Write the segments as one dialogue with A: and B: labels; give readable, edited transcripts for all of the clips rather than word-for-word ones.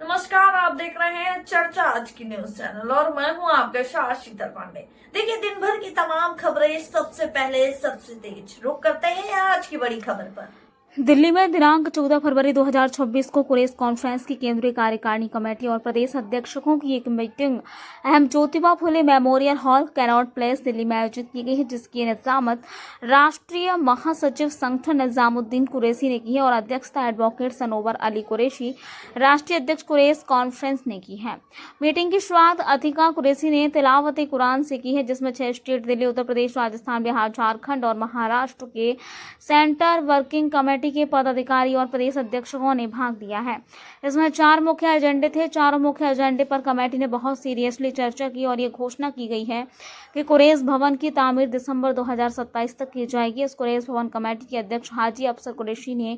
A: नमस्कार, आप देख रहे हैं चर्चा आज की न्यूज चैनल और मैं हूं आपका साथ शीतल पांडे। देखिए, दिन भर की तमाम खबरें सबसे पहले सबसे तेज रुक करते हैं आज की बड़ी खबर पर।
B: दिल्ली में दिनांक 14 फरवरी 2026 को प्रेस कॉन्फ्रेंस की केंद्रीय कार्यकारिणी कमेटी और प्रदेश अध्यक्षों की एक मीटिंग अहम Jyotiba Phule memorial hall Connaught place Delhi में आयोजित की गई है, जिसकी निजामत राष्ट्रीय महासचिव संगठन निजामुद्दीन कुरैशी ने की है और अध्यक्षता एडवोकेट सनोवर अली कुरैशी राष्ट्रीय अध्यक्ष प्रेस कॉन्फ्रेंस ने की है। मीटिंग की शुरुआत अतिका कुरैशी ने तिलावत कुरान से की है, जिसमें 6 स्टेट दिल्ली, उत्तर प्रदेश, राजस्थान, बिहार, झारखंड और महाराष्ट्र के सेंटर वर्किंग कमेटी के पदाधिकारी और प्रदेश अध्यक्षों ने भाग लिया है। इसमें 4 मुख्य एजेंडे थे। चारों मुख्य एजेंडे पर कमेटी ने बहुत सीरियसली चर्चा की और ये घोषणा की गई है कि कुरैश भवन की तामीर दिसंबर 2027 तक की जाएगी। इस कुरैश भवन कमेटी के अध्यक्ष हाजी अफसर कुरैशी ने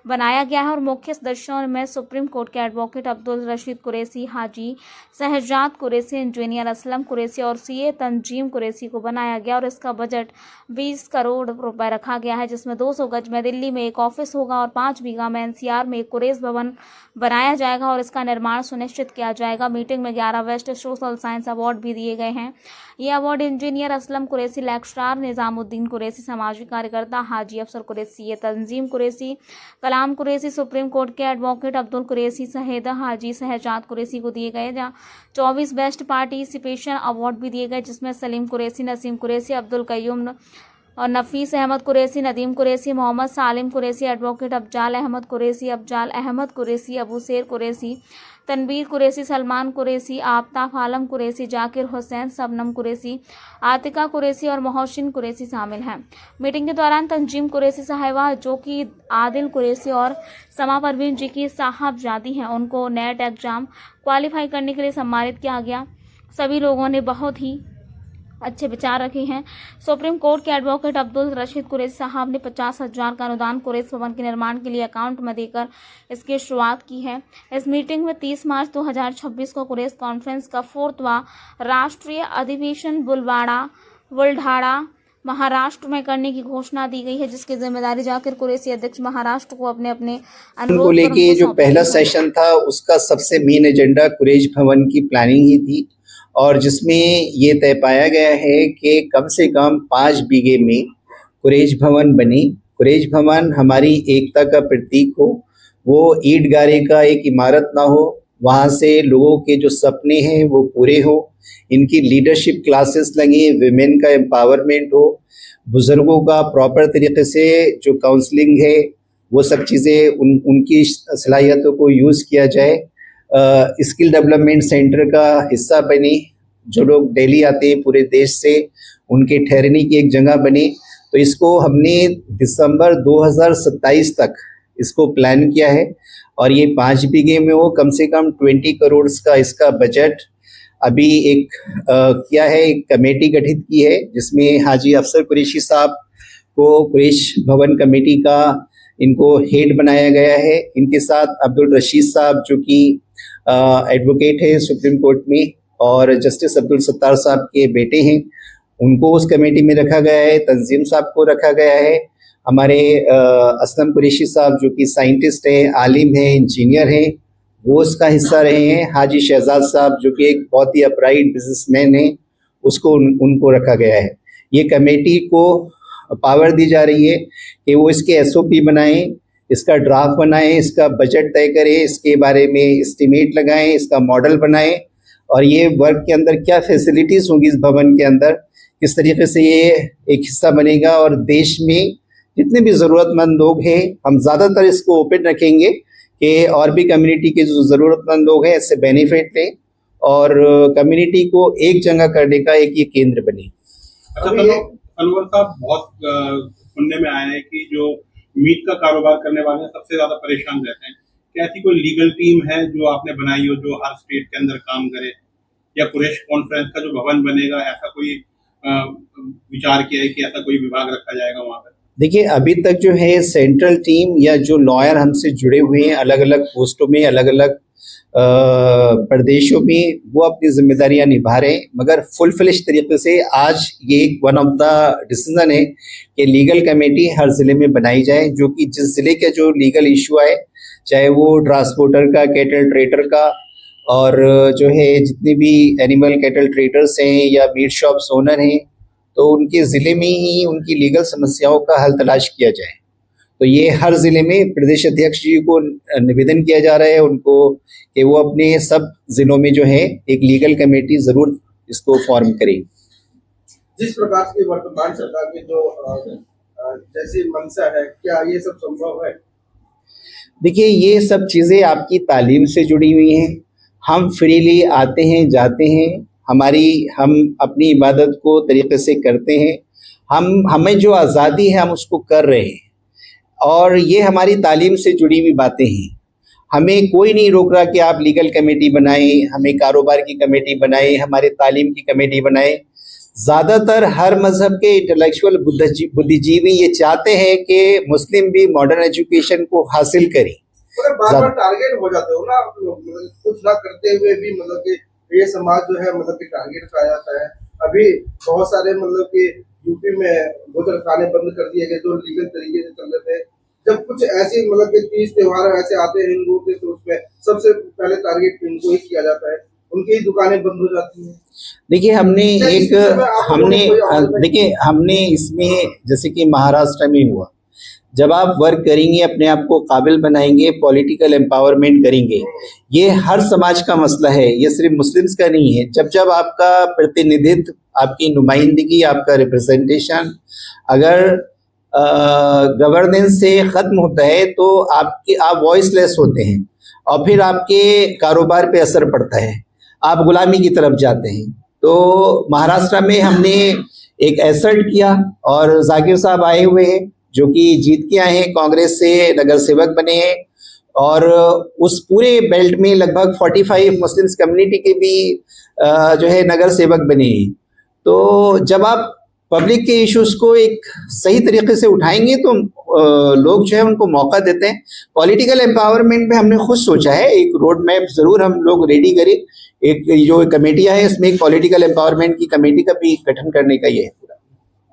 B: बनाया गया है और मुख्य सदस्यों में सुप्रीम कोर्ट के एडवोकेट अब्दुल रशीद कुरैशी, हाजी शहजाद कुरैशी, इंजीनियर असलम कुरैशी और सीए तंजीम कुरैशी को बनाया गया और इसका बजट 20 करोड़ रुपए रखा गया है, जिसमें 200 गज में दिल्ली में एक ऑफिस होगा और 5 बीघा में एनसीआर में एक कुरैश भवन बनाया जाएगा और इसका निर्माण सुनिश्चित किया जाएगा। मीटिंग में 11 बेस्ट सोशल साइंस अवार्ड भी दिए गए हैं। ये award engineer Aslam Qureshi, lecturer Nizamuddin Qureshi, सामाजिक कार्यकर्ता हाजी अफसर कुरैशी, ये तंजीम कुरैशी, कलाम कुरैशी, सुप्रीम कोर्ट के एडवोकेट अब्दुल कुरैशी सहित हाजी शहजाद कुरैशी को दिए गए। जहाँ 24 बेस्ट पार्टिसिपेशन अवार्ड भी दिए गए, जिसमें सलीम कुरैशी, नसीम कुरैशी, अब्दुल कयूम और नफीस अहमद कुरैशी, नदीम कुरैशी, मोहम्मद सालिम कुरैशी, एडवोकेट अफजाल अहमद कुरैशी, अबू शेर कुरैशी, तनवीर कुरैशी, सलमान कुरैशी, आफ्ताब आलम कुरैशी, जाकिर हुसैन, शबनम कुरैशी, आतिका कुरैशी और मोहसिन कुरैशी शामिल हैं। मीटिंग के दौरान तंजीम कुरैशी साहिबा, जो कि आदिल कुरैशी और समा परवीन जी की साहबजादी हैं, उनको नेट एग्जाम क्वालिफाई करने के लिए सम्मानित किया गया। सभी लोगों ने बहुत ही अच्छे विचार रखे हैं। सुप्रीम कोर्ट के एडवोकेट अब्दुल रशीद कुरैशी साहब ने 50,000 का अनुदान कुरैश भवन के निर्माण के लिए अकाउंट में देकर इसकी शुरुआत की है। इस मीटिंग में 30 मार्च 2026 को कुरैश कॉन्फ्रेंस का 4वां राष्ट्रीय अधिवेशन बुलढाड़ा महाराष्ट्र में करने की घोषणा दी गई है, जिसकी जिम्मेदारी जाकिर कुरैशी अध्यक्ष महाराष्ट्र को अपने अनुरोध
C: को लेके जो पहला सेशन था उसका सबसे मेन एजेंडा कुरैश भवन की प्लानिंग ही थी और जिसमें ये तय पाया गया है कि कम से कम 5 बीघे में कुरैश भवन बने। कुरैश भवन हमारी एकता का प्रतीक हो, वो ईंट गारे का एक इमारत ना हो, वहाँ से लोगों के जो सपने हैं वो पूरे हो, इनकी लीडरशिप क्लासेस लगे, विमेन का एम्पावरमेंट हो, बुजुर्गों का प्रॉपर तरीके से जो काउंसलिंग है वो सब चीज़ें उनकी सलाहियतों को यूज़ किया जाए। स्किल डेवलपमेंट सेंटर का हिस्सा बने, जो लोग दिल्ली आते हैं पूरे देश से उनके ठहरने की एक जगह बने। तो इसको हमने दिसंबर 2027 तक इसको प्लान किया है और ये 5 बीघे में हो, कम से कम 20 करोड़ का इसका बजट अभी किया है। एक कमेटी गठित की है जिसमें हाजी अफसर कुरैशी साहब को कुरैश भवन कमेटी का इनको हेड बनाया गया है। इनके साथ अब्दुल रशीद साहब जो कि एडवोकेट है सुप्रीम कोर्ट में और जस्टिस अब्दुल सत्तार साहब के बेटे हैं, उनको उस कमेटी में रखा गया है। तंजीम साहब को रखा गया है। हमारे असलम कुरैशी साहब जो कि साइंटिस्ट हैं, आलिम हैं, इंजीनियर हैं, वो उसका हिस्सा रहे हैं। हाजी शहजाद साहब जो कि एक बहुत ही अपराइट बिजनेसमैन हैं, उसको उनको रखा गया है। ये कमेटी को पावर दी जा रही है कि वो इसके एसओपी बनाएं, इसका ड्राफ्ट बनाएं, इसका बजट तय करें, इसके बारे में एस्टिमेट लगाएं, इसका मॉडल बनाएं और ये वर्क के अंदर क्या फैसिलिटीज़ होंगी इस भवन के अंदर, किस तरीके से ये एक हिस्सा बनेगा और देश में जितने भी ज़रूरतमंद लोग हैं हम ज़्यादातर इसको ओपन रखेंगे कि और भी कम्युनिटी के जो ज़रूरतमंद लोग हैं इससे बेनिफिट लें और कम्युनिटी को एक जगह करने का एक ये केंद्र बने।
D: अनवर साहब, बहुत सुनने में आया है कि जो मीट का कारोबार करने वाले सबसे ज्यादा परेशान रहते हैं। क्या ऐसी कोई लीगल टीम है जो आपने बनाई हो जो हर स्टेट के अंदर काम करे, या कुरैश कॉन्फ्रेंस का जो भवन बनेगा ऐसा कोई विचार किया है कि ऐसा कोई विभाग रखा जाएगा वहाँ पर?
C: देखिए, अभी तक जो है सेंट्रल टीम या जो लॉयर हमसे जुड़े हुए हैं अलग अलग पोस्टों में, अलग अलग प्रदेशों में, वो अपनी जिम्मेदारियां निभा रहे हैं, मगर फुल फ्लेश तरीके से आज ये एक वन ऑफ द डिसीजन है कि लीगल कमेटी हर जिले में बनाई जाए, जो कि जिस जिले का जो लीगल इशू आए चाहे वो ट्रांसपोर्टर का, कैटल ट्रेडर का, और जो है जितने भी एनिमल कैटल ट्रेडर्स हैं या मीट शॉप्स ओनर हैं, तो उनके ज़िले में ही उनकी लीगल समस्याओं का हल तलाश किया जाए। तो ये हर ज़िले में प्रदेश अध्यक्ष जी को निवेदन किया जा रहा है उनको कि वो अपने सब ज़िलों में जो है एक लीगल कमेटी ज़रूर इसको फॉर्म करें।
E: जिस प्रकार की वर्तमान सरकार की जो जैसी मंशा है, क्या ये सब संभव है?
C: देखिए, ये सब चीज़ें आपकी तालीम से जुड़ी हुई हैं। हम फ्रीली आते हैं, जाते हैं, हम अपनी इबादत को तरीके से करते हैं, हमें जो आज़ादी है हम उसको कर रहे हैं, और ये हमारी तालीम से जुड़ी हुई बातें हैं। हमें कोई नहीं रोक रहा कि आप लीगल कमेटी बनाएं, हमें कारोबार की कमेटी बनाएं, हमारे तालीम की कमेटी बनाएं। ज़्यादातर हर मज़हब के इंटेलेक्चुअल बुद्धिजीवी ये चाहते हैं कि मुस्लिम भी मॉडर्न एजुकेशन को हासिल करें।
E: मगर बार-बार टारगेट हो जाते हो ना आप लोग, मतलब कुछ ना करते हुए भी, मतलब कि ये समाज जो है मतलब कि टारगेट पे आ जाता है। अभी बहुत सारे मतलब कि यूपी में गुजर खाने बंद कर दिए गए जो लीगल तरीके से चल रहे थे। जब कुछ ऐसे मतलब कि तीज त्योहार ऐसे आते हैं हिंदुओं के, तो उसमें सबसे पहले टारगेट इनको ही किया जाता है, उनकी ही दुकानें बंद हो जाती हैं।
C: देखिए, हमने इसमें जैसे कि महाराष्ट्र में हुआ, जब आप वर्क करेंगे, अपने आप को काबिल बनाएंगे, पॉलिटिकल एम्पावरमेंट करेंगे, ये हर समाज का मसला है, ये सिर्फ मुस्लिम्स का नहीं है। जब आपका प्रतिनिधित्व, आपकी नुमाइंदगी, आपका रिप्रेजेंटेशन अगर गवर्नेंस से ख़त्म होता है तो आप वॉइसलेस होते हैं, और फिर आपके कारोबार पे असर पड़ता है, आप गुलामी की तरफ जाते हैं। तो महाराष्ट्र में हमने एक एसर्ट किया, और जाकिर साहब आए हुए हैं जो कि जीत के आए हैं, कांग्रेस से नगर सेवक बने हैं, और उस पूरे बेल्ट में लगभग 45 मुस्लिम्स कम्युनिटी के भी जो है नगर सेवक बने हैं। तो जब आप पब्लिक के इश्यूज को एक सही तरीके से उठाएंगे तो लोग जो है उनको मौका देते हैं। पॉलिटिकल एम्पावरमेंट में हमने खुद सोचा है एक रोड मैप ज़रूर हम लोग रेडी करें। एक जो कमेटियाँ है इसमें एक पॉलिटिकल एम्पावरमेंट की कमेटी का भी गठन करने का ये है।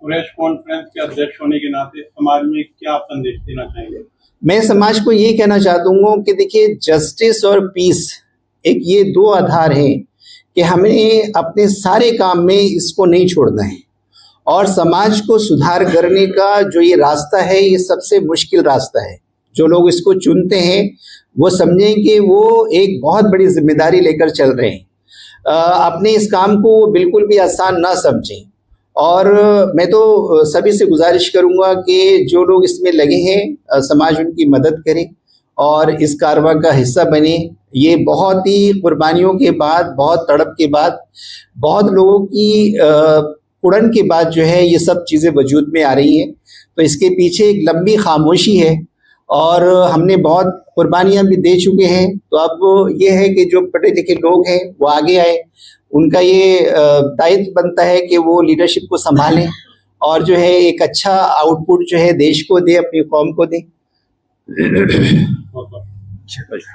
D: कुरैश कॉन्फ्रेंस के अध्यक्ष होने के नाते समाज में क्या आप संदेश देना चाहेंगे?
C: मैं समाज को ये कहना चाहता हूँ कि देखिए, जस्टिस और पीस एक ये दो आधार हैं कि हमें अपने सारे काम में इसको नहीं छोड़ना है, और समाज को सुधार करने का जो ये रास्ता है ये सबसे मुश्किल रास्ता है। जो लोग इसको चुनते हैं वो समझें कि वो एक बहुत बड़ी जिम्मेदारी लेकर चल रहे हैं। अपने इस काम को बिल्कुल भी आसान ना समझें, और मैं तो सभी से गुजारिश करूंगा कि जो लोग इसमें लगे हैं समाज उनकी मदद करे और इस कारवां का हिस्सा बने। ये बहुत ही कुर्बानियों के बाद, बहुत तड़प के बाद, बहुत लोगों की उड़न के बाद जो है ये सब चीज़ें वजूद में आ रही हैं। तो इसके पीछे एक लंबी खामोशी है, और हमने बहुत कुर्बानियाँ भी दे चुके हैं। तो अब ये है कि जो पढ़े लिखे लोग हैं वो आगे आए, उनका ये दायित्व बनता है कि वो लीडरशिप को संभालें, और जो है एक अच्छा आउटपुट जो है देश को दे, अपनी कौम को दे।